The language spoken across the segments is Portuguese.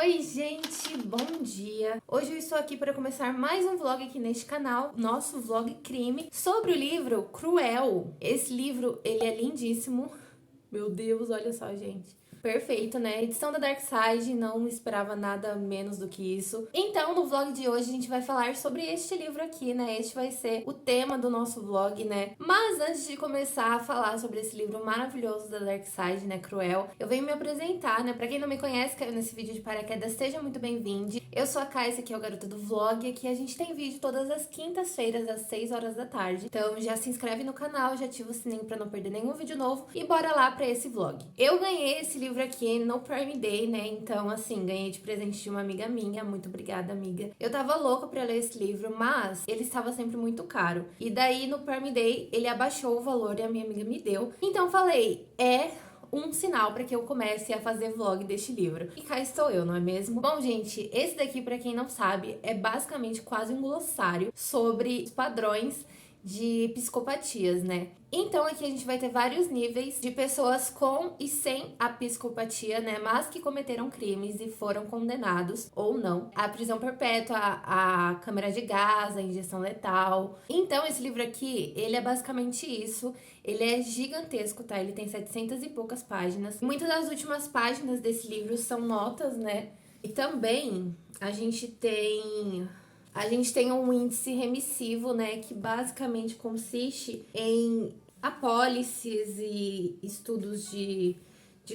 Oi gente, bom dia! Hoje eu estou aqui para começar mais um vlog aqui neste canal, nosso vlog crime, sobre o livro Cruel. Esse livro, ele é lindíssimo. Meu Deus, olha só, gente. Perfeito, né? Edição da Dark Side, não esperava nada menos do que isso. Então, no vlog de hoje, a gente vai falar sobre este livro aqui, né? Este vai ser o tema do nosso vlog, né? Mas antes de começar a falar sobre esse livro maravilhoso da Dark Side, né? Cruel, eu venho me apresentar, né? Pra quem não me conhece, caiu nesse vídeo de paraquedas, seja muito bem-vindo. Eu sou a Kai, esse aqui é o Garota do Vlog. Aqui a gente tem vídeo todas as quintas-feiras, às 6 horas da tarde. Então, já se inscreve no canal, já ativa o sininho pra não perder nenhum vídeo novo. E bora lá pra esse vlog. Eu ganhei esse livro aqui no Prime Day, né? Então, assim, ganhei de presente de uma amiga minha. Muito obrigada, amiga. Eu tava louca pra ler esse livro, mas ele estava sempre muito caro. E daí, no Prime Day, ele abaixou o valor e a minha amiga me deu. Então, falei, um sinal para que eu comece a fazer vlog deste livro. E cá estou eu, não é mesmo? Bom, gente, esse daqui, para quem não sabe, é basicamente quase um glossário sobre os padrões de psicopatias, né? Então aqui a gente vai ter vários níveis de pessoas com e sem a psicopatia, né? Mas que cometeram crimes e foram condenados, ou não, à prisão perpétua, à câmara de gás, à injeção letal. Então esse livro aqui, ele é basicamente isso. Ele é gigantesco, tá? Ele tem 700 e poucas páginas. Muitas das últimas páginas desse livro são notas, né? E também a gente tem um índice remissivo, né, que basicamente consiste em apólices e estudos de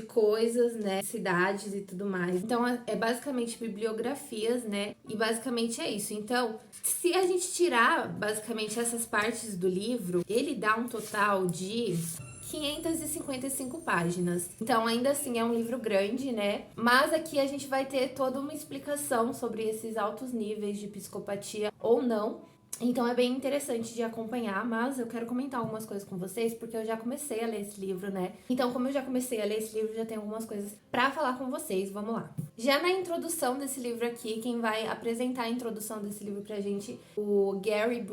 coisas, né, cidades e tudo mais. Então, é basicamente bibliografias, né, e basicamente é isso. Então, se a gente tirar basicamente essas partes do livro, ele dá um total de 555 páginas. Então, ainda assim, é um livro grande, né? Mas aqui a gente vai ter toda uma explicação sobre esses altos níveis de psicopatia ou não. Então é bem interessante de acompanhar, mas eu quero comentar algumas coisas com vocês, porque eu já comecei a ler esse livro, né? Então, como eu já comecei a ler esse livro, já tenho algumas coisas pra falar com vocês, vamos lá. Já na introdução desse livro aqui, quem vai apresentar a introdução desse livro pra gente, o Gary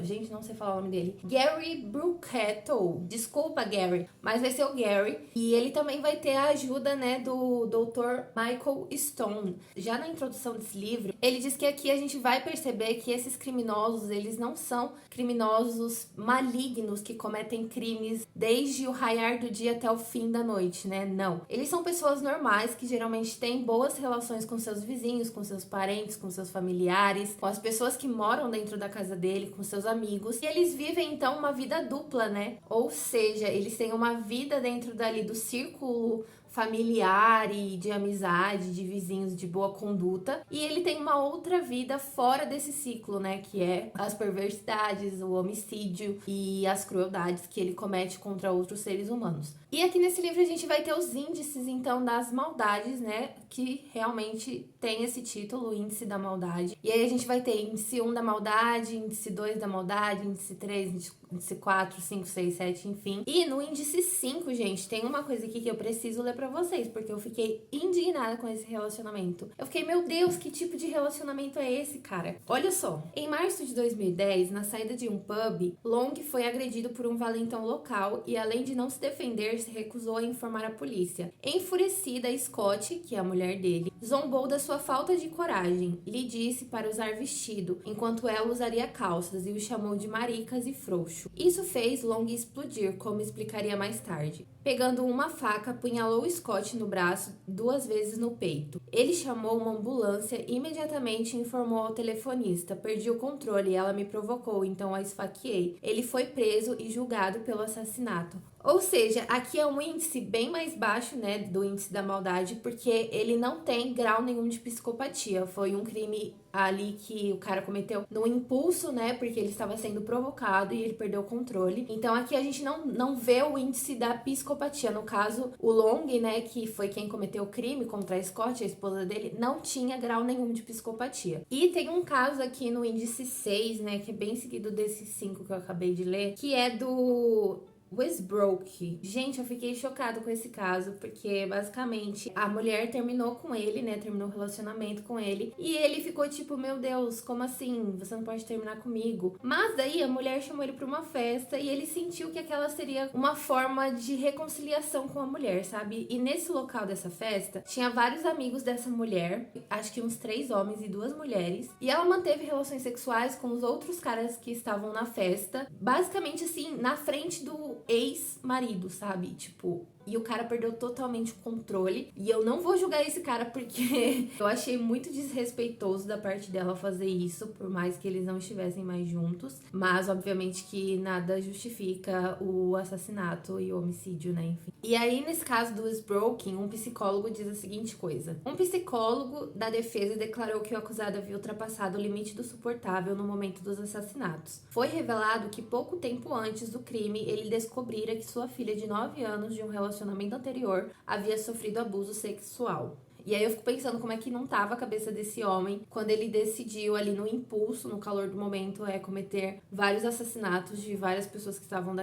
gente, não sei falar o nome dele. Gary Bruchetto. Desculpa, Gary, mas vai ser o Gary. E ele também vai ter a ajuda, né, do Dr. Michael Stone. Já na introdução desse livro, ele diz que aqui a gente vai perceber que esses criminosos, eles não são criminosos malignos que cometem crimes desde o raiar do dia até o fim da noite, né? Não. Eles são pessoas normais que geralmente têm boas relações com seus vizinhos, com seus parentes, com seus familiares, com as pessoas que moram dentro da casa dele, com seus amigos. E eles vivem, então, uma vida dupla, né? Ou seja, eles têm uma vida dentro dali do círculo familiar e de amizade, de vizinhos de boa conduta. E ele tem uma outra vida fora desse ciclo, né? Que é as perversidades, o homicídio e as crueldades que ele comete contra outros seres humanos. E aqui nesse livro a gente vai ter os índices, então, das maldades, né? Que realmente tem esse título, o índice da maldade. E aí a gente vai ter índice 1 da maldade, índice 2 da maldade, índice 3, índice 4, 5, 6, 7, enfim. E no índice 5, gente, tem uma coisa aqui que eu preciso ler pra vocês, porque eu fiquei indignada com esse relacionamento. Eu fiquei, meu Deus, que tipo de relacionamento é esse, cara? Olha só. Em março de 2010, na saída de um pub, Long foi agredido por um valentão local e, além de não se defender, se recusou a informar a polícia. Enfurecida, Scott, que é a mulher dele, zombou da sua falta de coragem. Lhe disse para usar vestido, enquanto ela usaria calças, e o chamou de maricas e frouxo. Isso fez Long explodir, como explicaria mais tarde. Pegando uma faca, apunhalou Scott no braço 2 vezes no peito. Ele chamou uma ambulância e imediatamente informou ao telefonista. Perdi o controle e ela me provocou, então a esfaqueei. Ele foi preso e julgado pelo assassinato. Ou seja, aqui é um índice bem mais baixo, né, do índice da maldade, porque ele não tem grau nenhum de psicopatia. Foi um crime ali que o cara cometeu no impulso, né, porque ele estava sendo provocado e ele perdeu o controle. Então aqui a gente não vê o índice da psicopatia. No caso, o Long, né, que foi quem cometeu o crime contra a Scott, a esposa dele, não tinha grau nenhum de psicopatia. E tem um caso aqui no índice 6, né, que é bem seguido desses 5 que eu acabei de ler, que é do Westbrook. Gente, eu fiquei chocada com esse caso, porque basicamente a mulher terminou com ele, né? Terminou o relacionamento com ele. E ele ficou tipo, meu Deus, como assim? Você não pode terminar comigo. Mas daí a mulher chamou ele pra uma festa e ele sentiu que aquela seria uma forma de reconciliação com a mulher, sabe? E nesse local dessa festa, tinha vários amigos dessa mulher, acho que uns 3 homens e 2 mulheres. E ela manteve relações sexuais com os outros caras que estavam na festa, basicamente assim, na frente do ex-marido, sabe? Tipo, e o cara perdeu totalmente o controle. E eu não vou julgar esse cara porque eu achei muito desrespeitoso da parte dela fazer isso, por mais que eles não estivessem mais juntos. Mas, obviamente, que nada justifica o assassinato e o homicídio, né? Enfim. E aí, nesse caso do Westbrook, um psicólogo diz a seguinte coisa. Um psicólogo da defesa declarou que o acusado havia ultrapassado o limite do suportável no momento dos assassinatos. Foi revelado que pouco tempo antes do crime, ele descobrira que sua filha de 9 anos de um relacionamento anterior havia sofrido abuso sexual. E aí eu fico pensando como é que não tava a cabeça desse homem quando ele decidiu ali no impulso, no calor do momento, cometer vários assassinatos de várias pessoas que estavam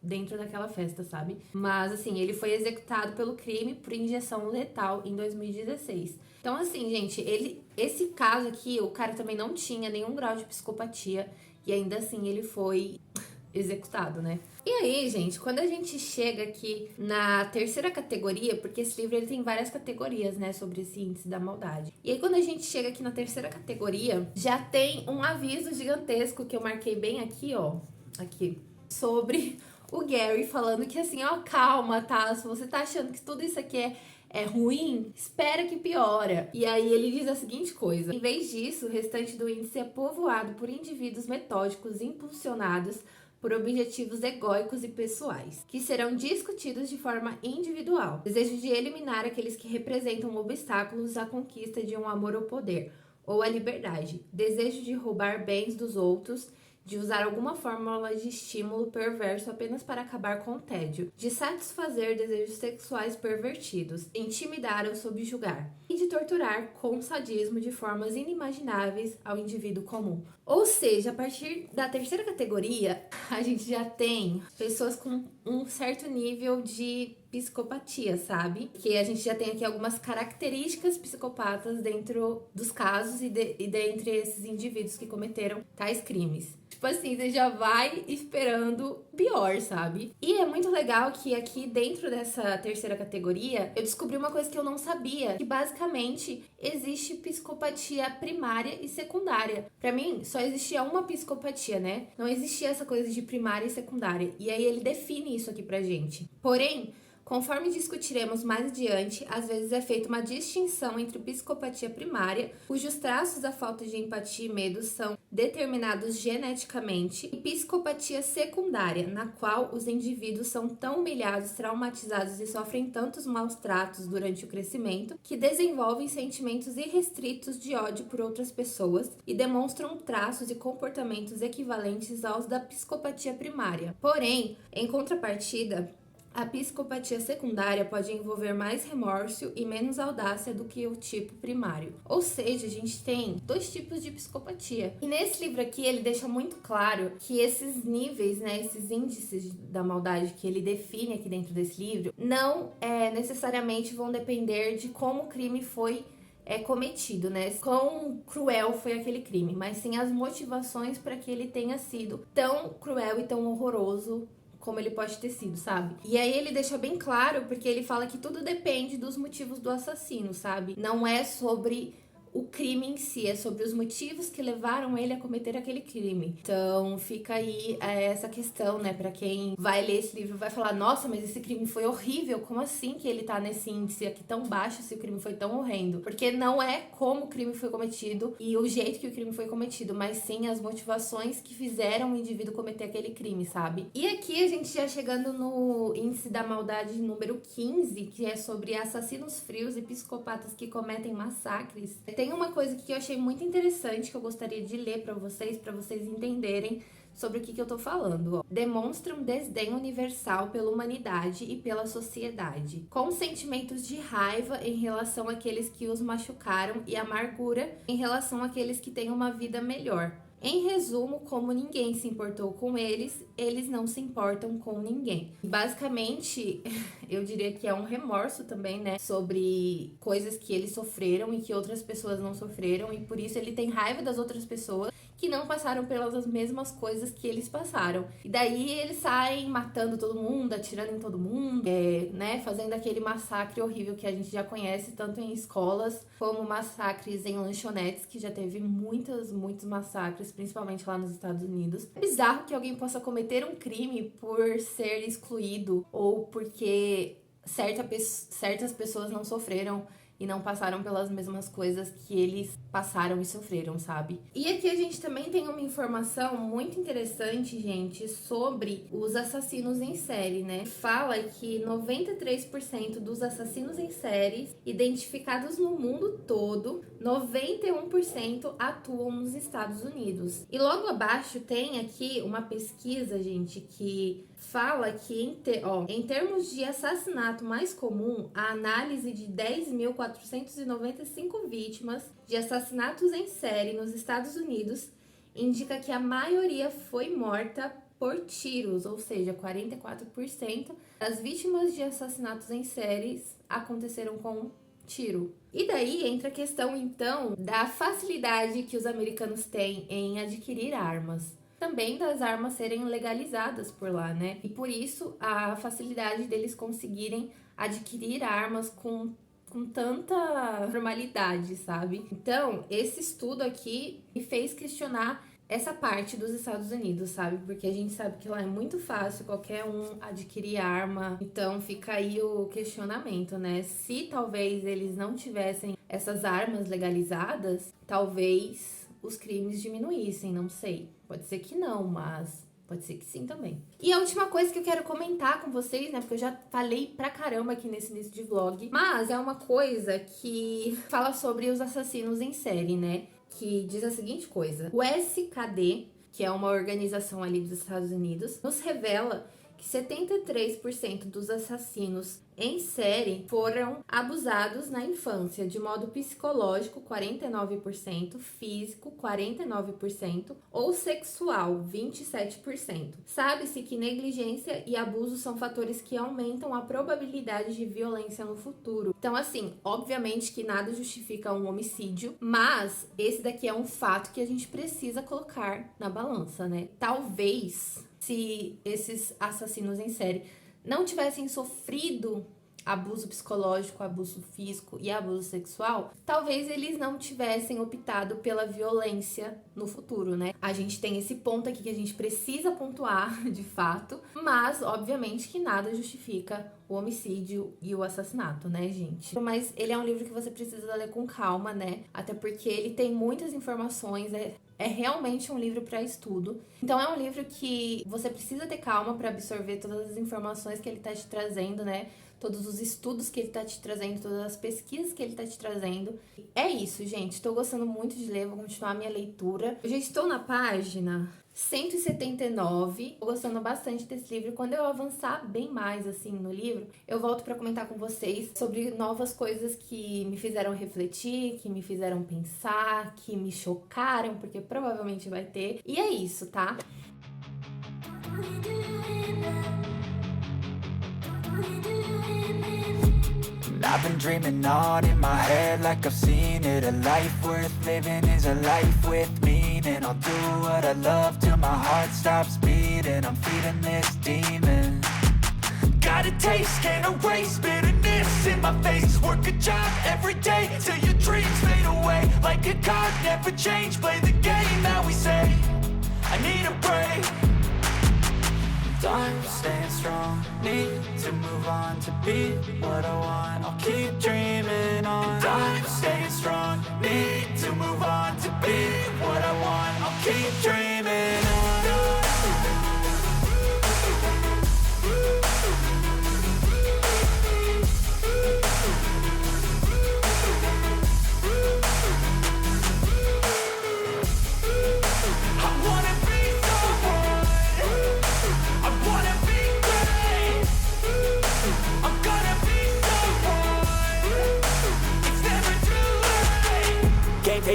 dentro daquela festa, sabe? Mas assim, ele foi executado pelo crime por injeção letal em 2016. Então assim, gente, esse caso aqui, o cara também não tinha nenhum grau de psicopatia e ainda assim ele foi executado, né? E aí, gente, quando a gente chega aqui na terceira categoria, porque esse livro ele tem várias categorias, né, sobre esse índice da maldade. E aí, quando a gente chega aqui na terceira categoria, já tem um aviso gigantesco que eu marquei bem aqui, ó, aqui, sobre o Gary falando que assim, ó, calma, tá? Se você tá achando que tudo isso aqui é ruim, espera que piora. E aí ele diz a seguinte coisa: em vez disso, o restante do índice é povoado por indivíduos metódicos impulsionados por objetivos egóicos e pessoais, que serão discutidos de forma individual. Desejo de eliminar aqueles que representam obstáculos à conquista de um amor ao poder ou à liberdade. Desejo de roubar bens dos outros, de usar alguma fórmula de estímulo perverso apenas para acabar com o tédio, de satisfazer desejos sexuais pervertidos, intimidar ou subjugar, e de torturar com sadismo de formas inimagináveis ao indivíduo comum. Ou seja, a partir da terceira categoria, a gente já tem pessoas com um certo nível de psicopatia, sabe? Que a gente já tem aqui algumas características psicopatas dentro dos casos e dentre esses indivíduos que cometeram tais crimes. Tipo assim, você já vai esperando pior, sabe? E é muito legal que aqui dentro dessa terceira categoria, eu descobri uma coisa que eu não sabia, que basicamente existe psicopatia primária e secundária. Pra mim, só existia uma psicopatia, né? Não existia essa coisa de primária e secundária. E aí ele define isso aqui pra gente. Porém, conforme discutiremos mais adiante, às vezes é feita uma distinção entre psicopatia primária, cujos traços da falta de empatia e medo são determinados geneticamente, e psicopatia secundária, na qual os indivíduos são tão humilhados, traumatizados e sofrem tantos maus tratos durante o crescimento, que desenvolvem sentimentos irrestritos de ódio por outras pessoas e demonstram traços e comportamentos equivalentes aos da psicopatia primária. Porém, em contrapartida, a psicopatia secundária pode envolver mais remorso e menos audácia do que o tipo primário. Ou seja, a gente tem 2 tipos de psicopatia. E nesse livro aqui, ele deixa muito claro que esses níveis, né, esses índices da maldade que ele define aqui dentro desse livro, não necessariamente vão depender de como o crime foi cometido, né? Quão cruel foi aquele crime, mas sim as motivações para que ele tenha sido tão cruel e tão horroroso como ele pode ter sido, sabe? E aí ele deixa bem claro, porque ele fala que tudo depende dos motivos do assassino, sabe? Não é sobre o crime em si, é sobre os motivos que levaram ele a cometer aquele crime. Então fica aí essa questão, né, pra quem vai ler esse livro vai falar, nossa, mas esse crime foi horrível, como assim que ele tá nesse índice aqui tão baixo se o crime foi tão horrendo? Porque não é como o crime foi cometido e o jeito que o crime foi cometido, mas sim as motivações que fizeram o indivíduo cometer aquele crime, sabe? E aqui a gente já chegando no índice da maldade número 15, que é sobre assassinos frios e psicopatas que cometem massacres. Tem uma coisa que eu achei muito interessante que eu gostaria de ler pra vocês entenderem sobre o que eu tô falando. Demonstra um desdém universal pela humanidade e pela sociedade, com sentimentos de raiva em relação àqueles que os machucaram e amargura em relação àqueles que têm uma vida melhor. Em resumo, como ninguém se importou com eles, eles não se importam com ninguém. Basicamente, eu diria que é um remorso também, né? Sobre coisas que eles sofreram e que outras pessoas não sofreram. E por isso ele tem raiva das outras pessoas que não passaram pelas mesmas coisas que eles passaram. E daí eles saem matando todo mundo, atirando em todo mundo, né? Fazendo aquele massacre horrível que a gente já conhece, tanto em escolas como massacres em lanchonetes, que já teve muitos massacres, principalmente lá nos Estados Unidos. É bizarro que alguém possa cometer um crime por ser excluído ou porque certas pessoas não sofreram e não passaram pelas mesmas coisas que eles passaram e sofreram, sabe? E aqui a gente também tem uma informação muito interessante, gente, sobre os assassinos em série, né? Fala que 93% dos assassinos em série identificados no mundo todo, 91% atuam nos Estados Unidos. E logo abaixo tem aqui uma pesquisa, gente, que fala que em termos de assassinato mais comum, a análise de 10.495 vítimas de assassinatos em série nos Estados Unidos indica que a maioria foi morta por tiros, ou seja, 44% das vítimas de assassinatos em séries aconteceram com tiro. E daí entra a questão, então, da facilidade que os americanos têm em adquirir armas. Também das armas serem legalizadas por lá, né? E por isso a facilidade deles conseguirem adquirir armas com tanta normalidade, sabe? Então, esse estudo aqui me fez questionar essa parte dos Estados Unidos, sabe? Porque a gente sabe que lá é muito fácil qualquer um adquirir arma. Então, fica aí o questionamento, né? Se talvez eles não tivessem essas armas legalizadas, talvez os crimes diminuíssem, não sei. Pode ser que não, mas pode ser que sim também. E a última coisa que eu quero comentar com vocês, né? Porque eu já falei pra caramba aqui nesse início de vlog. Mas é uma coisa que fala sobre os assassinos em série, né? Que diz a seguinte coisa. O SKD, que é uma organização ali dos Estados Unidos, nos revela que 73% dos assassinos em série foram abusados na infância, de modo psicológico, 49%, físico, 49%, ou sexual, 27%. Sabe-se que negligência e abuso são fatores que aumentam a probabilidade de violência no futuro. Então, assim, obviamente que nada justifica um homicídio, mas esse daqui é um fato que a gente precisa colocar na balança, né? Talvez, se esses assassinos em série não tivessem sofrido abuso psicológico, abuso físico e abuso sexual, talvez eles não tivessem optado pela violência no futuro, né? A gente tem esse ponto aqui que a gente precisa pontuar, de fato, mas obviamente que nada justifica o homicídio e o assassinato, né, gente? Mas ele é um livro que você precisa ler com calma, né? Até porque ele tem muitas informações, é realmente um livro para estudo. Então é um livro que você precisa ter calma para absorver todas as informações que ele tá te trazendo, né? Todos os estudos que ele tá te trazendo, todas as pesquisas que ele tá te trazendo. É isso, gente. Tô gostando muito de ler, vou continuar a minha leitura. Eu já estou na página 179. Tô gostando bastante desse livro. Quando eu avançar bem mais, assim, no livro, eu volto pra comentar com vocês sobre novas coisas que me fizeram refletir, que me fizeram pensar, que me chocaram, porque provavelmente vai ter. E é isso, tá? I've been dreaming on in my head like I've seen it. A life worth living is a life with meaning. I'll do what I love till my heart stops beating. I'm feeding this demon. Got a taste, can't erase bitterness in my face. Work a job every day till your dreams fade away. Like a card, never change, play the game that we say. I need a break. I'm staying strong, need to move on to be what I want. I'll keep dreaming on. I'm staying strong, need to move on to be what I want. I'll keep dreaming on.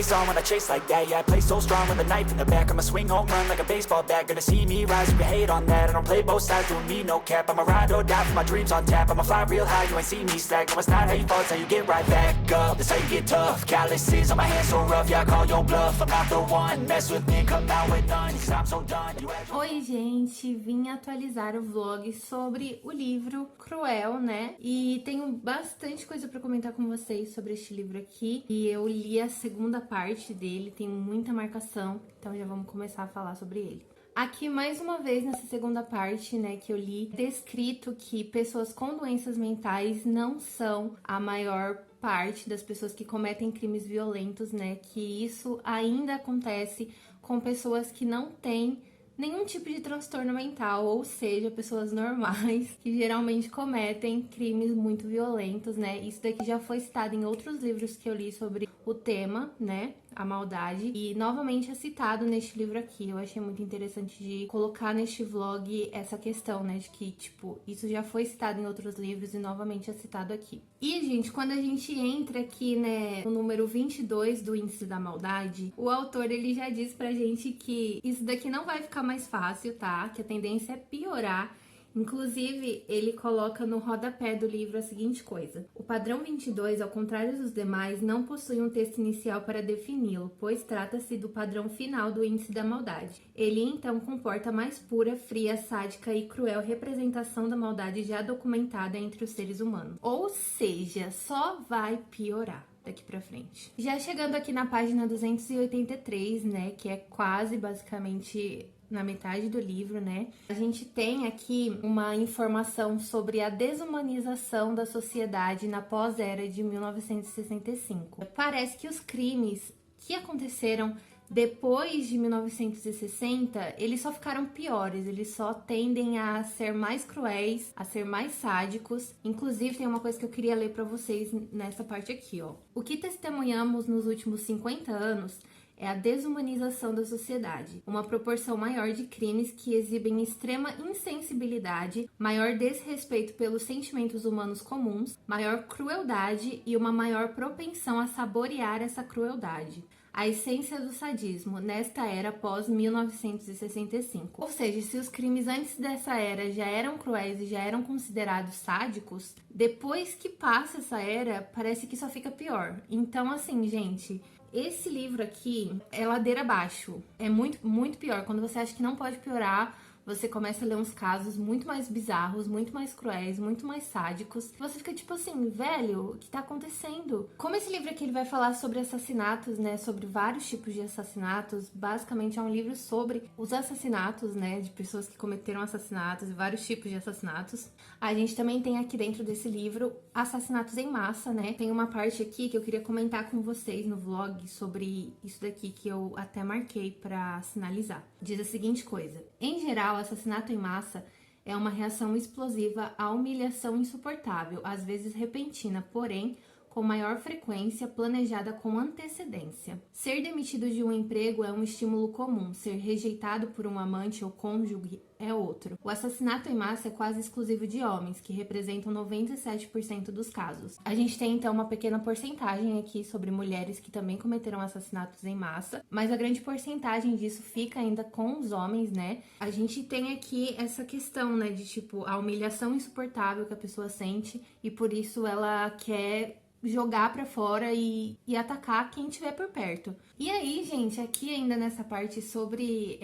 face on when I chase like that. Yeah, I play so strong with a knife in the back. I'ma swing home run like a baseball bat. Gonna see me rise if you hate on that. I don't play both sides, doing me no cap. I'ma ride or die for my dreams on tap. I'ma fly real high, you ain't see me slack. No, it's not how you fall, it's how you get right back up. That's how you get tough. Calluses on my hands so rough, yeah, I call your bluff. I'm not the one, mess with me, come out with none. Cause I'm so done. Oi, gente, vim atualizar o vlog sobre o livro Cruel, né? E tenho bastante coisa pra comentar com vocês sobre este livro aqui. E eu li a segunda parte dele, tem muita marcação, então já vamos começar a falar sobre ele. Aqui, mais uma vez, nessa segunda parte, né, que eu li, descrito que pessoas com doenças mentais não são a maior parte das pessoas que cometem crimes violentos, né, que isso ainda acontece com pessoas que não têm nenhum tipo de transtorno mental, ou seja, pessoas normais que geralmente cometem crimes muito violentos, né? Isso daqui já foi citado em outros livros que eu li sobre o tema, né? A maldade. E novamente é citado neste livro aqui. Eu achei muito interessante de colocar neste vlog essa questão, né? De que, tipo, isso já foi citado em outros livros e novamente é citado aqui. E, gente, quando a gente entra aqui, né, no número 22 do Índice da Maldade, o autor, ele já diz pra gente que isso daqui não vai ficar mais fácil, tá? Que a tendência é piorar. Inclusive, ele coloca no rodapé do livro a seguinte coisa: o padrão 22, ao contrário dos demais, não possui um texto inicial para defini-lo, pois trata-se do padrão final do índice da maldade. Ele, então, comporta a mais pura, fria, sádica e cruel representação da maldade já documentada entre os seres humanos. Ou seja, só vai piorar daqui pra frente. Já chegando aqui na página 283, né, que é quase basicamente na metade do livro, né? A gente tem aqui uma informação sobre a desumanização da sociedade na pós-era de 1965. Parece que os crimes que aconteceram depois de 1960, eles só ficaram piores, eles só tendem a ser mais cruéis, a ser mais sádicos. Inclusive, tem uma coisa que eu queria ler pra vocês nessa parte aqui, ó. O que testemunhamos nos últimos 50 anos é a desumanização da sociedade, uma proporção maior de crimes que exibem extrema insensibilidade, maior desrespeito pelos sentimentos humanos comuns, maior crueldade e uma maior propensão a saborear essa crueldade. A essência do sadismo nesta era pós-1965. Ou seja, se os crimes antes dessa era já eram cruéis e já eram considerados sádicos, depois que passa essa era, parece que só fica pior. Então, assim, gente, esse livro aqui é ladeira abaixo. É muito, muito pior. Quando você acha que não pode piorar, você começa a ler uns casos muito mais bizarros, muito mais cruéis, muito mais sádicos. Você fica tipo assim, velho, o que tá acontecendo? Como esse livro aqui ele vai falar sobre assassinatos, né? Sobre vários tipos de assassinatos. Basicamente é um livro sobre os assassinatos, né? De pessoas que cometeram assassinatos e vários tipos de assassinatos. A gente também tem aqui dentro desse livro assassinatos em massa, né? Tem uma parte aqui que eu queria comentar com vocês no vlog sobre isso daqui que eu até marquei pra sinalizar. Diz a seguinte coisa: em geral, o assassinato em massa é uma reação explosiva à humilhação insuportável, às vezes repentina, porém, com maior frequência, planejada com antecedência. Ser demitido de um emprego é um estímulo comum, ser rejeitado por um amante ou cônjuge é outro. O assassinato em massa é quase exclusivo de homens, que representam 97% dos casos. A gente tem então uma pequena porcentagem aqui sobre mulheres que também cometeram assassinatos em massa, mas a grande porcentagem disso fica ainda com os homens, né? A gente tem aqui essa questão, né, de tipo, a humilhação insuportável que a pessoa sente e por isso ela quer jogar pra fora e atacar quem tiver por perto. E aí, gente, aqui ainda nessa parte sobre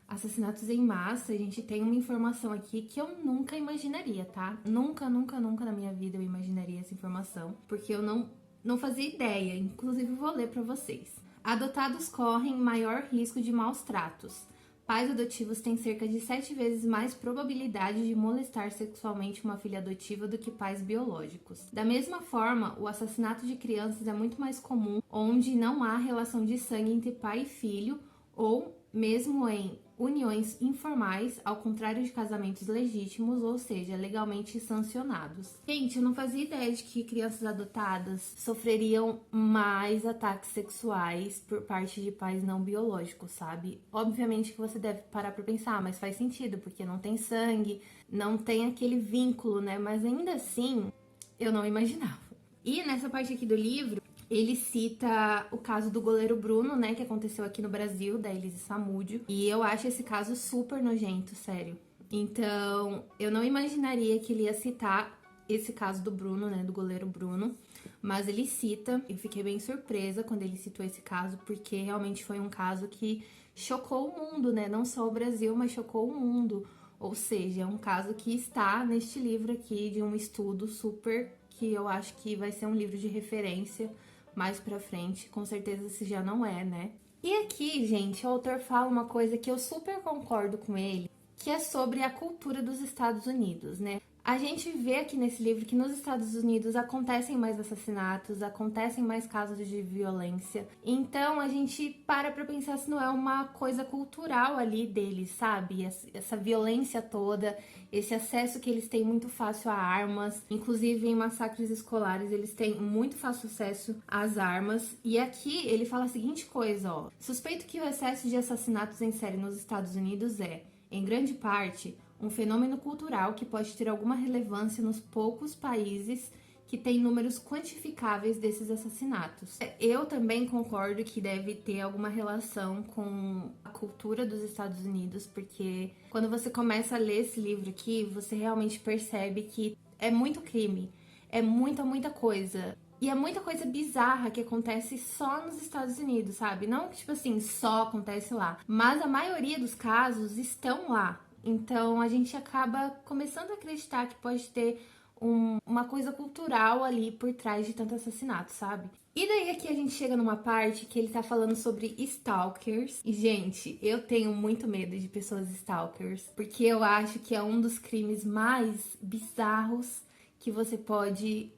assassinatos em massa, a gente tem uma informação aqui que eu nunca imaginaria, tá? Nunca, nunca, nunca na minha vida eu imaginaria essa informação, porque eu não fazia ideia. Inclusive, vou ler pra vocês. Adotados correm maior risco de maus tratos. Pais adotivos têm cerca de 7 vezes mais probabilidade de molestar sexualmente uma filha adotiva do que pais biológicos. Da mesma forma, o assassinato de crianças é muito mais comum onde não há relação de sangue entre pai e filho ou mesmo em uniões informais, ao contrário de casamentos legítimos, ou seja, legalmente sancionados. Gente, eu não fazia ideia de que crianças adotadas sofreriam mais ataques sexuais por parte de pais não biológicos, sabe? Obviamente que você deve parar pra pensar, mas faz sentido, porque não tem sangue, não tem aquele vínculo, né? Mas ainda assim, eu não imaginava. E nessa parte aqui do livro, ele cita o caso do goleiro Bruno, né, que aconteceu aqui no Brasil, da Elise Samúdio. E eu acho esse caso super nojento, sério. Então, eu não imaginaria que ele ia citar esse caso do Bruno, né, do goleiro Bruno. Mas ele cita, eu fiquei bem surpresa quando ele citou esse caso, porque realmente foi um caso que chocou o mundo, né, não só o Brasil, mas chocou o mundo. Ou seja, é um caso que está neste livro aqui, de um estudo super, que eu acho que vai ser um livro de referência mais pra frente, com certeza se já não é, né? E aqui, gente, o autor fala uma coisa que eu super concordo com ele, que é sobre a cultura dos Estados Unidos, né? A gente vê aqui nesse livro que nos Estados Unidos acontecem mais assassinatos, acontecem mais casos de violência. Então a gente para pra pensar se não é uma coisa cultural ali deles, sabe? Essa violência toda, esse acesso que eles têm muito fácil a armas. Inclusive em massacres escolares eles têm muito fácil acesso às armas. E aqui ele fala a seguinte coisa, ó. Suspeito que o excesso de assassinatos em série nos Estados Unidos é, em grande parte, um fenômeno cultural que pode ter alguma relevância nos poucos países que têm números quantificáveis desses assassinatos. Eu também concordo que deve ter alguma relação com a cultura dos Estados Unidos, porque quando você começa a ler esse livro aqui, você realmente percebe que é muito crime, é muita coisa. E é muita coisa bizarra que acontece só nos Estados Unidos, sabe? Não que, tipo assim, só acontece lá. Mas a maioria dos casos estão lá. Então a gente acaba começando a acreditar que pode ter uma coisa cultural ali por trás de tanto assassinato, sabe? E daí aqui a gente chega numa parte que ele tá falando sobre stalkers. E, gente, eu tenho muito medo de pessoas stalkers, porque eu acho que é um dos crimes mais bizarros que você pode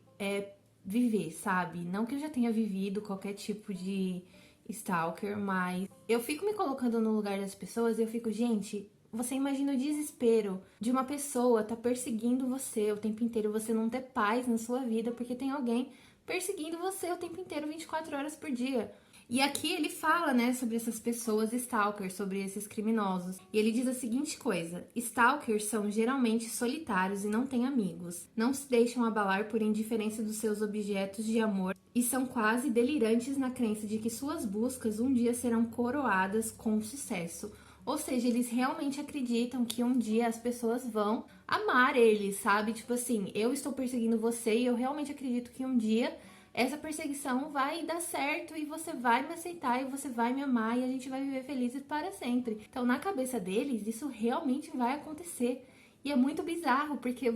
viver, sabe? Não que eu já tenha vivido qualquer tipo de stalker, mas eu fico me colocando no lugar das pessoas e eu fico, gente, você imagina o desespero de uma pessoa tá perseguindo você o tempo inteiro, você não ter paz na sua vida porque tem alguém perseguindo você o tempo inteiro, 24 horas por dia. E aqui ele fala, né, sobre essas pessoas stalkers, sobre esses criminosos. E ele diz a seguinte coisa: stalkers são geralmente solitários e não têm amigos. Não se deixam abalar por indiferença dos seus objetos de amor e são quase delirantes na crença de que suas buscas um dia serão coroadas com sucesso. Ou seja, eles realmente acreditam que um dia as pessoas vão amar eles, sabe? Tipo assim, eu estou perseguindo você e eu realmente acredito que um dia essa perseguição vai dar certo e você vai me aceitar e você vai me amar e a gente vai viver felizes para sempre. Então, na cabeça deles, isso realmente vai acontecer. E é muito bizarro, porque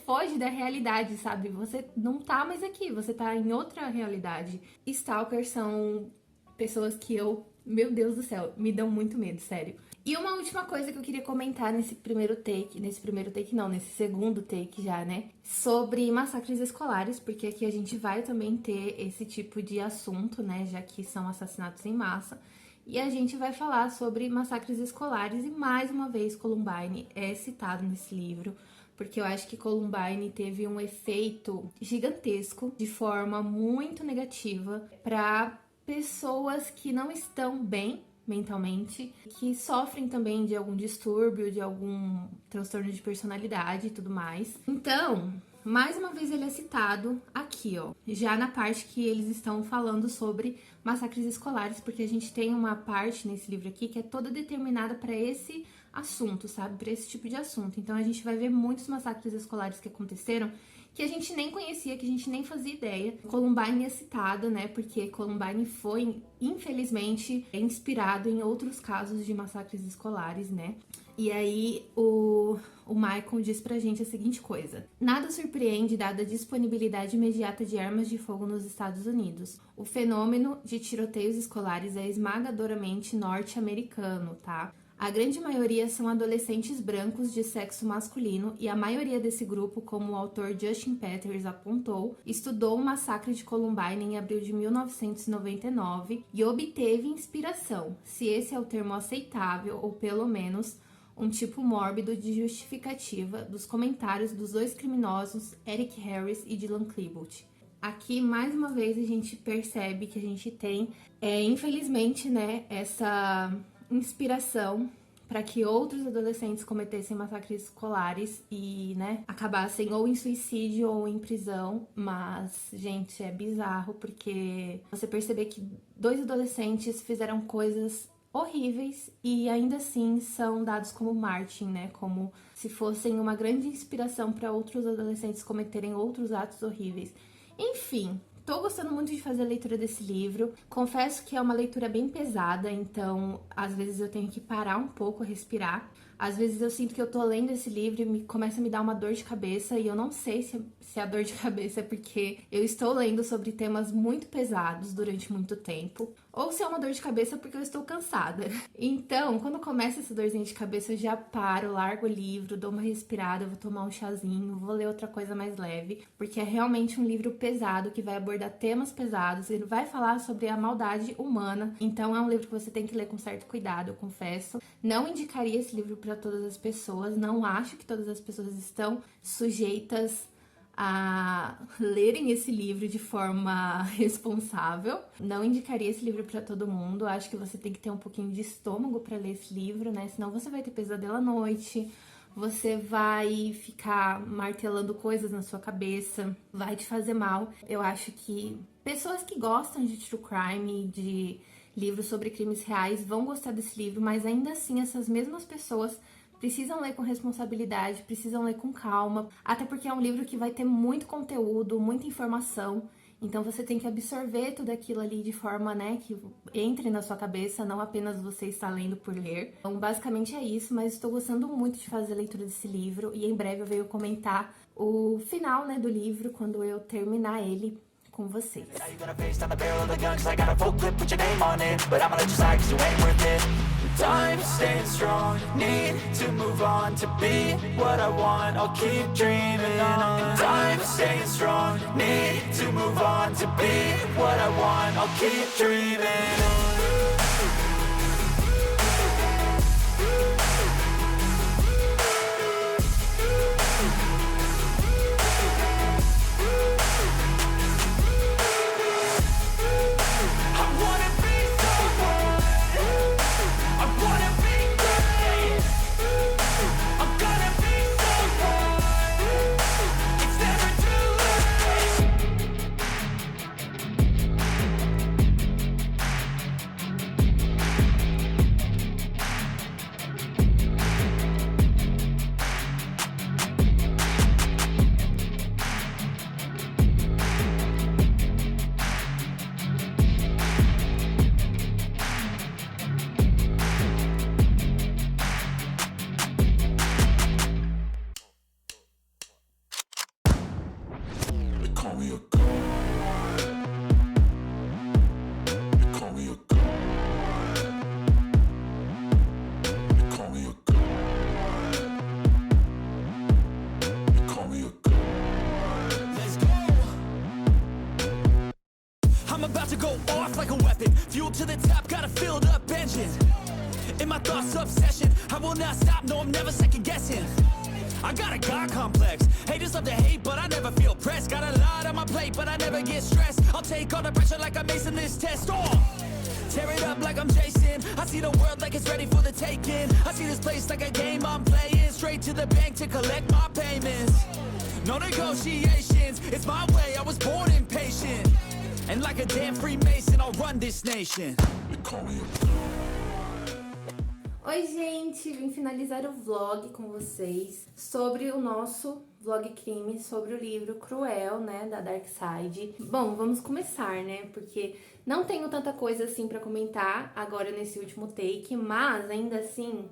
foge da realidade, sabe? Você não tá mais aqui, você tá em outra realidade. Stalkers são pessoas que meu Deus do céu, me dão muito medo, sério. E uma última coisa que eu queria comentar nesse segundo take já, né? Sobre massacres escolares, porque aqui a gente vai também ter esse tipo de assunto, né? Já que são assassinatos em massa. E a gente vai falar sobre massacres escolares e mais uma vez Columbine é citado nesse livro, porque eu acho que Columbine teve um efeito gigantesco de forma muito negativa para pessoas que não estão bem mentalmente, que sofrem também de algum distúrbio, de algum transtorno de personalidade e tudo mais. Então, mais uma vez ele é citado aqui, ó, já na parte que eles estão falando sobre massacres escolares, porque a gente tem uma parte nesse livro aqui que é toda determinada para esse assunto, sabe? Para esse tipo de assunto. Então a gente vai ver muitos massacres escolares que aconteceram que a gente nem conhecia, que a gente nem fazia ideia. Columbine é citada, né? Porque Columbine foi, infelizmente, inspirado em outros casos de massacres escolares, né? E aí o Michael diz pra gente a seguinte coisa: nada surpreende dada a disponibilidade imediata de armas de fogo nos Estados Unidos. O fenômeno de tiroteios escolares é esmagadoramente norte-americano, tá? A grande maioria são adolescentes brancos de sexo masculino e a maioria desse grupo, como o autor Justin Peters apontou, estudou o massacre de Columbine em abril de 1999 e obteve inspiração, se esse é o termo aceitável, ou pelo menos um tipo mórbido de justificativa, dos comentários dos dois criminosos Eric Harris e Dylan Klebold. Aqui, mais uma vez, a gente percebe que a gente tem, infelizmente, né, essa inspiração para que outros adolescentes cometessem massacres escolares e, né, acabassem ou em suicídio ou em prisão. Mas, gente, é bizarro porque você perceber que 2 adolescentes fizeram coisas horríveis e ainda assim são dados como Martin, né? Como se fossem uma grande inspiração para outros adolescentes cometerem outros atos horríveis. Enfim, tô gostando muito de fazer a leitura desse livro. Confesso que é uma leitura bem pesada, então às vezes eu tenho que parar um pouco, respirar. Às vezes eu sinto que eu tô lendo esse livro e começa a me dar uma dor de cabeça e eu não sei se a dor de cabeça é porque eu estou lendo sobre temas muito pesados durante muito tempo ou se é uma dor de cabeça porque eu estou cansada. Então, quando começa essa dorzinha de cabeça, eu já paro, largo o livro, dou uma respirada, vou tomar um chazinho, vou ler outra coisa mais leve, porque é realmente um livro pesado que vai abordar temas pesados, ele vai falar sobre a maldade humana, então é um livro que você tem que ler com certo cuidado, eu confesso. Não indicaria esse livro para todas as pessoas, não acho que todas as pessoas estão sujeitas a lerem esse livro de forma responsável. Não indicaria esse livro para todo mundo. Acho que você tem que ter um pouquinho de estômago para ler esse livro, né? Senão você vai ter pesadelo à noite, você vai ficar martelando coisas na sua cabeça, vai te fazer mal. Eu acho que pessoas que gostam de true crime, de livros sobre crimes reais, vão gostar desse livro, mas ainda assim essas mesmas pessoas precisam ler com responsabilidade, precisam ler com calma, até porque é um livro que vai ter muito conteúdo, muita informação, então você tem que absorver tudo aquilo ali de forma, né, que entre na sua cabeça, não apenas você está lendo por ler. Então, basicamente é isso, mas estou gostando muito de fazer a leitura desse livro e em breve eu venho comentar o final, né, do livro, quando eu terminar ele com vocês. Time staying strong, need to move on to be what I want. I'll keep dreaming on. Time staying strong, need to move on to be what I want. I'll keep dreaming on. I'm about to go off like a weapon. Fuel to the top, got a filled up engine. In my thoughts, obsession. I will not stop, no, I'm never second guessing. I got a God complex. Haters love to hate, but I never feel pressed. Got a lot on my plate, but I never get stressed. I'll take all the pressure like I'm acing this test. Oh! Tear it up like I'm Jason. I see the world like it's ready for the taking. I see this place like a game I'm playing. Straight to the bank to collect my payments. No negotiations, it's my way, I was born impatient. And like a damn Freemason, I'll run this nation. Oi gente, vim finalizar o vlog com vocês sobre o nosso vlog crime, sobre o livro Cruel, né, da Darkside. Bom, vamos começar, né, porque não tenho tanta coisa assim pra comentar agora nesse último take, mas ainda assim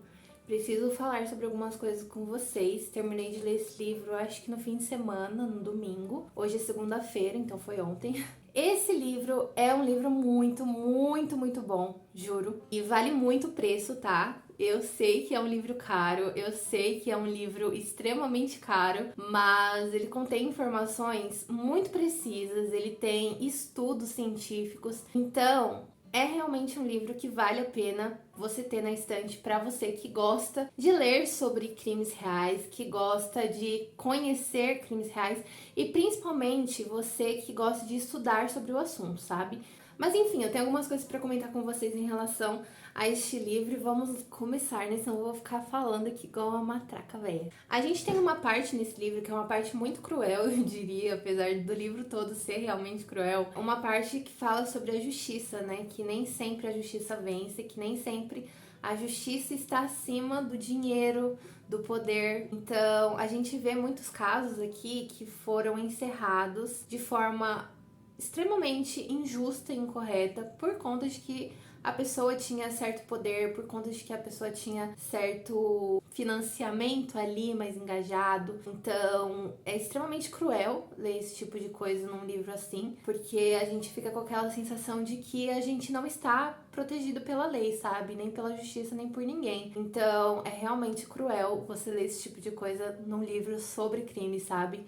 preciso falar sobre algumas coisas com vocês. Terminei de ler esse livro, acho que no fim de semana, no domingo. Hoje é segunda-feira, então foi ontem. Esse livro é um livro muito, muito, muito bom, juro. E vale muito o preço, tá? Eu sei que é um livro caro, eu sei que é um livro extremamente caro, mas ele contém informações muito precisas, ele tem estudos científicos. Então, é realmente um livro que vale a pena você ter na estante para você que gosta de ler sobre crimes reais, que gosta de conhecer crimes reais e principalmente você que gosta de estudar sobre o assunto, sabe? Mas enfim, eu tenho algumas coisas para comentar com vocês em relação a este livro e vamos começar, né? Senão eu vou ficar falando aqui igual uma matraca velha. A gente tem uma parte nesse livro que é uma parte muito cruel, eu diria, apesar do livro todo ser realmente cruel. Uma parte que fala sobre a justiça, né? Que nem sempre a justiça vence, que nem sempre a justiça está acima do dinheiro, do poder. Então, a gente vê muitos casos aqui que foram encerrados de forma extremamente injusta e incorreta por conta de que a pessoa tinha certo poder, por conta de que a pessoa tinha certo financiamento ali mais engajado. Então, é extremamente cruel ler esse tipo de coisa num livro assim, porque a gente fica com aquela sensação de que a gente não está protegido pela lei, sabe? Nem pela justiça, nem por ninguém. Então, é realmente cruel você ler esse tipo de coisa num livro sobre crime, sabe?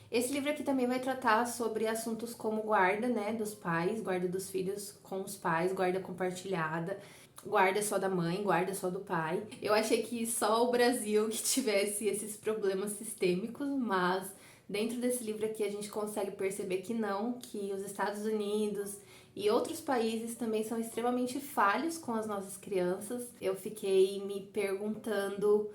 Esse livro aqui também vai tratar sobre assuntos como guarda, né, dos pais, guarda dos filhos com os pais, guarda compartilhada, guarda só da mãe, guarda só do pai. Eu achei que só o Brasil que tivesse esses problemas sistêmicos, mas dentro desse livro aqui a gente consegue perceber que não, que os Estados Unidos e outros países também são extremamente falhos com as nossas crianças. Eu fiquei me perguntando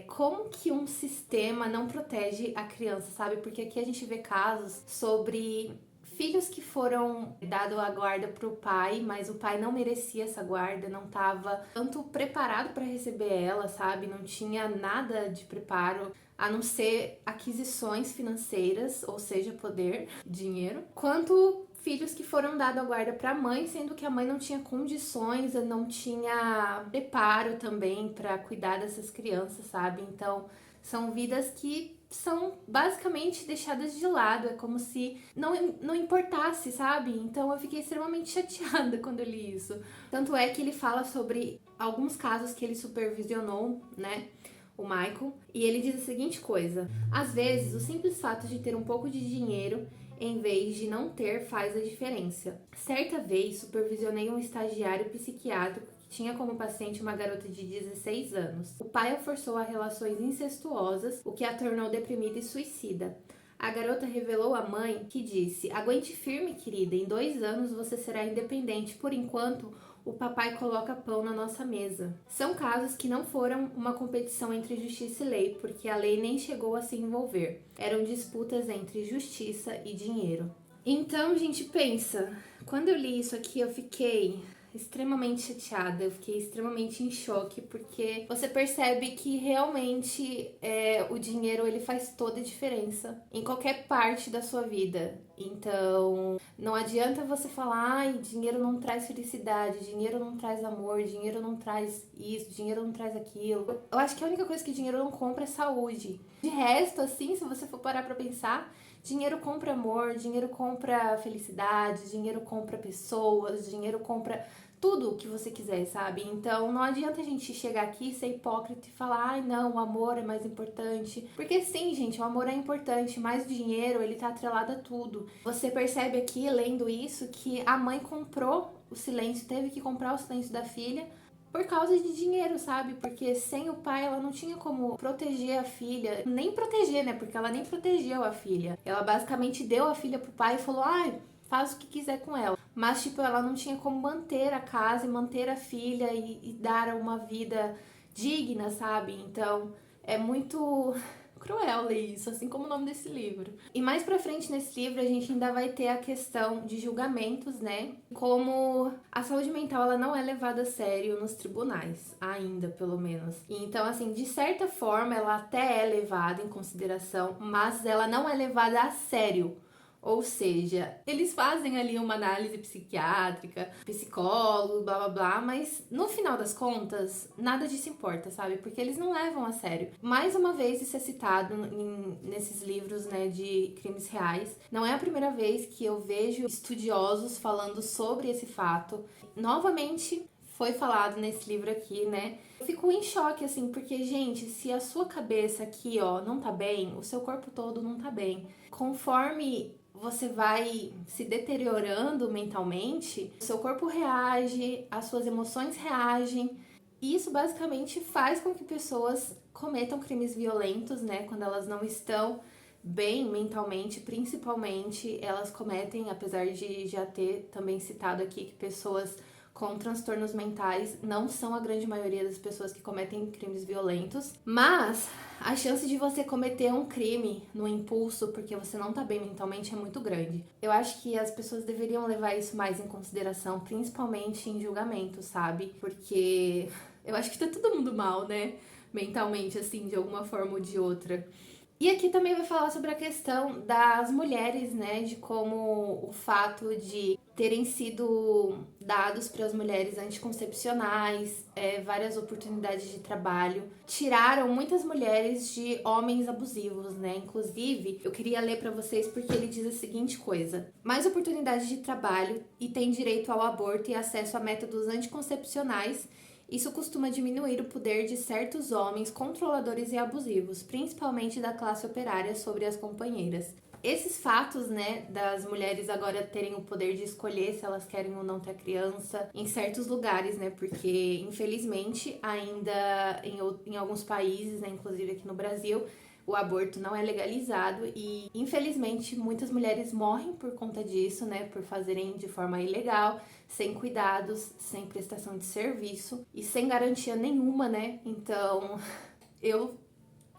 como que um sistema não protege a criança, sabe? Porque aqui a gente vê casos sobre filhos que foram dados a guarda pro pai, mas o pai não merecia essa guarda, não estava tanto preparado para receber ela, sabe? Não tinha nada de preparo a não ser aquisições financeiras, ou seja, poder, dinheiro, quanto filhos que foram dados a guarda para a mãe, sendo que a mãe não tinha condições, não tinha preparo também para cuidar dessas crianças, sabe? Então, são vidas que são basicamente deixadas de lado, é como se não importasse, sabe? Então eu fiquei extremamente chateada quando eu li isso. Tanto é que ele fala sobre alguns casos que ele supervisionou, né? O Michael, e ele diz a seguinte coisa: às vezes, o simples fato de ter um pouco de dinheiro em vez de não ter faz a diferença. Certa vez, supervisionei um estagiário psiquiátrico que tinha como paciente uma garota de 16 anos. O pai a forçou a relações incestuosas, o que a tornou deprimida e suicida. A garota revelou à mãe que disse: aguente firme, querida, em 2 anos você será independente. Por enquanto, o papai coloca pão na nossa mesa. São casos que não foram uma competição entre justiça e lei, porque a lei nem chegou a se envolver. Eram disputas entre justiça e dinheiro. Então, gente, pensa, quando eu li isso aqui, eu fiquei extremamente chateada, eu fiquei extremamente em choque, porque você percebe que realmente o dinheiro ele faz toda a diferença em qualquer parte da sua vida. Então, não adianta você falar, ai, dinheiro não traz felicidade, dinheiro não traz amor, dinheiro não traz isso, dinheiro não traz aquilo. Eu acho que a única coisa que dinheiro não compra é saúde. De resto, assim, se você for parar pra pensar, dinheiro compra amor, dinheiro compra felicidade, dinheiro compra pessoas, dinheiro compra tudo o que você quiser, sabe? Então não adianta a gente chegar aqui, ser hipócrita e falar, ai não, o amor é mais importante. Porque sim, gente, o amor é importante, mas o dinheiro, ele tá atrelado a tudo. Você percebe aqui, lendo isso, que a mãe comprou o silêncio, teve que comprar o silêncio da filha por causa de dinheiro, sabe? Porque sem o pai ela não tinha como proteger a filha, nem proteger, né? Porque ela nem protegeu a filha. Ela basicamente deu a filha pro pai e falou, ai, faz o que quiser com ela. Mas, tipo, ela não tinha como manter a casa e manter a filha e dar uma vida digna, sabe? Então, é muito cruel ler isso, assim como o nome desse livro. E mais pra frente nesse livro a gente ainda vai ter a questão de julgamentos, né? Como a saúde mental ela não é levada a sério nos tribunais, ainda pelo menos. E então, assim, de certa forma ela até é levada em consideração, mas ela não é levada a sério. Ou seja, eles fazem ali uma análise psiquiátrica, psicólogo, blá blá blá, mas no final das contas, nada disso importa, sabe? Porque eles não levam a sério. Mais uma vez, isso é citado nesses livros, né, de crimes reais. Não é a primeira vez que eu vejo estudiosos falando sobre esse fato. Novamente, foi falado nesse livro aqui, né? Eu fico em choque, assim, porque, gente, se a sua cabeça aqui, ó, não tá bem, o seu corpo todo não tá bem. Conforme você vai se deteriorando mentalmente, o seu corpo reage, as suas emoções reagem. E isso basicamente faz com que pessoas cometam crimes violentos, né? Quando elas não estão bem mentalmente, principalmente, elas cometem, apesar de já ter também citado aqui que pessoas com transtornos mentais não são a grande maioria das pessoas que cometem crimes violentos, mas a chance de você cometer um crime no impulso porque você não tá bem mentalmente é muito grande. Eu acho que as pessoas deveriam levar isso mais em consideração, principalmente em julgamento, sabe? Porque eu acho que tá todo mundo mal, né? Mentalmente, assim, de alguma forma ou de outra. E aqui também vai falar sobre a questão das mulheres, né? De como o fato de terem sido dados para as mulheres anticoncepcionais, várias oportunidades de trabalho, tiraram muitas mulheres de homens abusivos, né? Inclusive, eu queria ler para vocês porque ele diz a seguinte coisa: mais oportunidades de trabalho e tem direito ao aborto e acesso a métodos anticoncepcionais. Isso costuma diminuir o poder de certos homens controladores e abusivos, principalmente da classe operária, sobre as companheiras. Esses fatos, né, das mulheres agora terem o poder de escolher se elas querem ou não ter criança em certos lugares, né, porque infelizmente ainda em alguns países, né, inclusive aqui no Brasil, o aborto não é legalizado e, infelizmente, muitas mulheres morrem por conta disso, né? Por fazerem de forma ilegal, sem cuidados, sem prestação de serviço e sem garantia nenhuma, né? Então, eu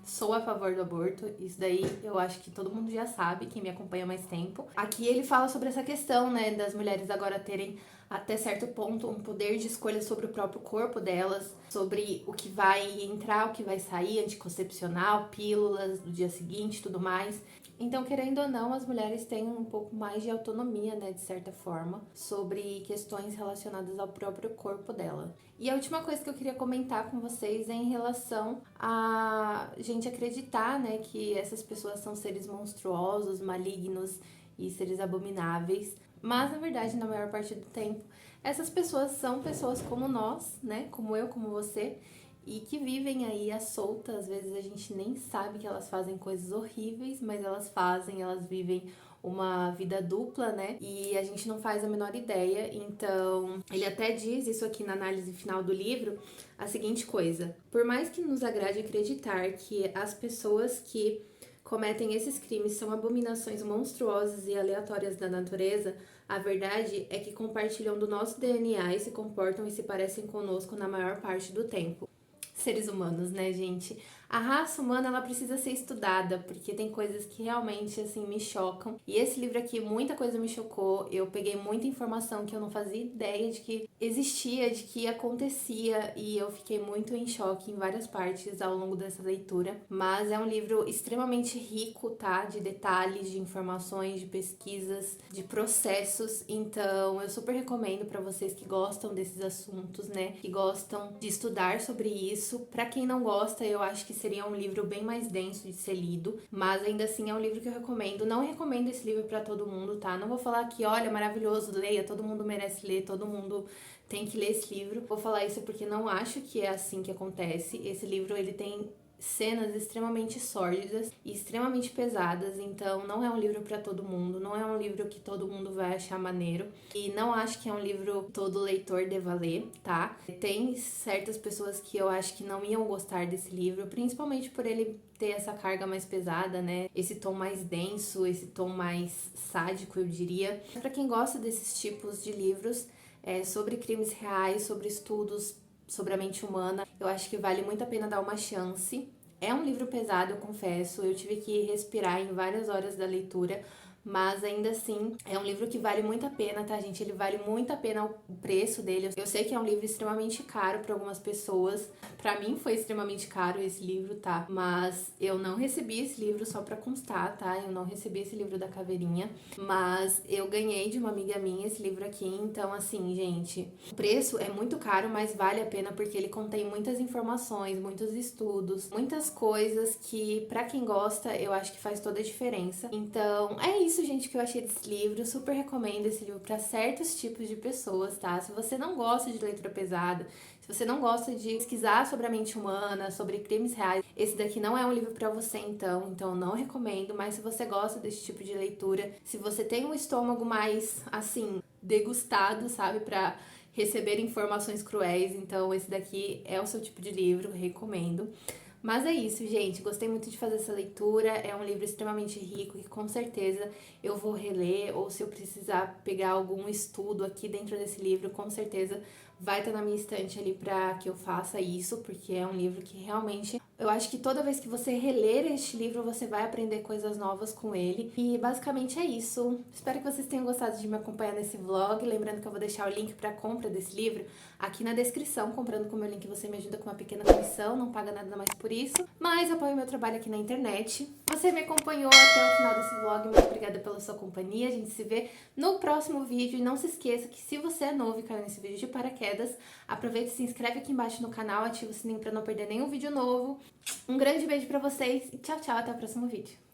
sou a favor do aborto, isso daí eu acho que todo mundo já sabe, quem me acompanha há mais tempo. Aqui ele fala sobre essa questão, né, das mulheres agora terem até certo ponto um poder de escolha sobre o próprio corpo delas, sobre o que vai entrar, o que vai sair, anticoncepcional, pílulas do dia seguinte, tudo mais. Então, querendo ou não, as mulheres têm um pouco mais de autonomia, né, de certa forma, sobre questões relacionadas ao próprio corpo dela. E a última coisa que eu queria comentar com vocês é em relação a gente acreditar, né, que essas pessoas são seres monstruosos, malignos e seres abomináveis. Mas, na verdade, na maior parte do tempo, essas pessoas são pessoas como nós, né, como eu, como você, e que vivem aí à solta. Às vezes a gente nem sabe que elas fazem coisas horríveis, mas elas fazem, elas vivem uma vida dupla, né? E a gente não faz a menor ideia. Então, ele até diz isso aqui na análise final do livro, a seguinte coisa: por mais que nos agrade acreditar que as pessoas que cometem esses crimes são abominações monstruosas e aleatórias da natureza, a verdade é que compartilham do nosso DNA e se comportam e se parecem conosco na maior parte do tempo. Seres humanos, né, gente? A raça humana, ela precisa ser estudada, porque tem coisas que realmente, assim, me chocam. E esse livro aqui, muita coisa me chocou. Eu peguei muita informação que eu não fazia ideia de que existia, de que acontecia. E eu fiquei muito em choque em várias partes ao longo dessa leitura. Mas é um livro extremamente rico, tá? De detalhes, de informações, de pesquisas, de processos. Então, eu super recomendo para vocês que gostam desses assuntos, né? Que gostam de estudar sobre isso. Para quem não gosta, eu acho que seria um livro bem mais denso de ser lido, mas ainda assim é um livro que eu recomendo. Não recomendo esse livro pra todo mundo, tá? Não vou falar que, olha, maravilhoso, leia, todo mundo merece ler, todo mundo tem que ler esse livro. Vou falar isso porque não acho que é assim que acontece. Esse livro, ele tem cenas extremamente sórdidas e extremamente pesadas, então não é um livro para todo mundo, não é um livro que todo mundo vai achar maneiro e não acho que é um livro todo leitor deva ler, tá? Tem certas pessoas que eu acho que não iam gostar desse livro, principalmente por ele ter essa carga mais pesada, né? Esse tom mais denso, esse tom mais sádico, eu diria. Para quem gosta desses tipos de livros, sobre crimes reais, sobre estudos sobre a mente humana, eu acho que vale muito a pena dar uma chance. É um livro pesado, eu confesso, eu tive que respirar em várias horas da leitura, mas ainda assim é um livro que vale muito a pena, tá, gente? Ele vale muito a pena o preço dele. Eu sei que é um livro extremamente caro para algumas pessoas. Pra mim foi extremamente caro esse livro, tá? Mas eu não recebi esse livro, só pra constar, tá? Eu não recebi esse livro da Caveirinha, mas eu ganhei de uma amiga minha esse livro aqui. Então, assim, gente, o preço é muito caro, mas vale a pena porque ele contém muitas informações, muitos estudos, muitas coisas que, pra quem gosta, eu acho que faz toda a diferença. Então, é isso, gente, que eu achei desse livro. Super recomendo esse livro pra certos tipos de pessoas, tá? Se você não gosta de leitura pesada, se você não gosta de pesquisar sobre a mente humana, sobre crimes reais, esse daqui não é um livro pra você, então eu não recomendo. Mas se você gosta desse tipo de leitura, se você tem um estômago mais, assim, degustado, sabe, pra receber informações cruéis, então esse daqui é o seu tipo de livro, recomendo. Mas é isso, gente. Gostei muito de fazer essa leitura. É um livro extremamente rico e com certeza eu vou reler, ou se eu precisar pegar algum estudo aqui dentro desse livro, com certeza vai estar na minha estante ali pra que eu faça isso, porque é um livro que realmente eu acho que toda vez que você reler este livro, você vai aprender coisas novas com ele. E basicamente é isso. Espero que vocês tenham gostado de me acompanhar nesse vlog. Lembrando que eu vou deixar o link para compra desse livro aqui na descrição. Comprando com o meu link você me ajuda com uma pequena comissão, não paga nada mais por isso, mas apoia o meu trabalho aqui na internet. Você me acompanhou até o final desse vlog, muito obrigada pela sua companhia. A gente se vê no próximo vídeo. E não se esqueça que se você é novo e caiu nesse vídeo de paraquedas, aproveita e se inscreve aqui embaixo no canal, ativa o sininho para não perder nenhum vídeo novo. Um grande beijo pra vocês e tchau, tchau, até o próximo vídeo.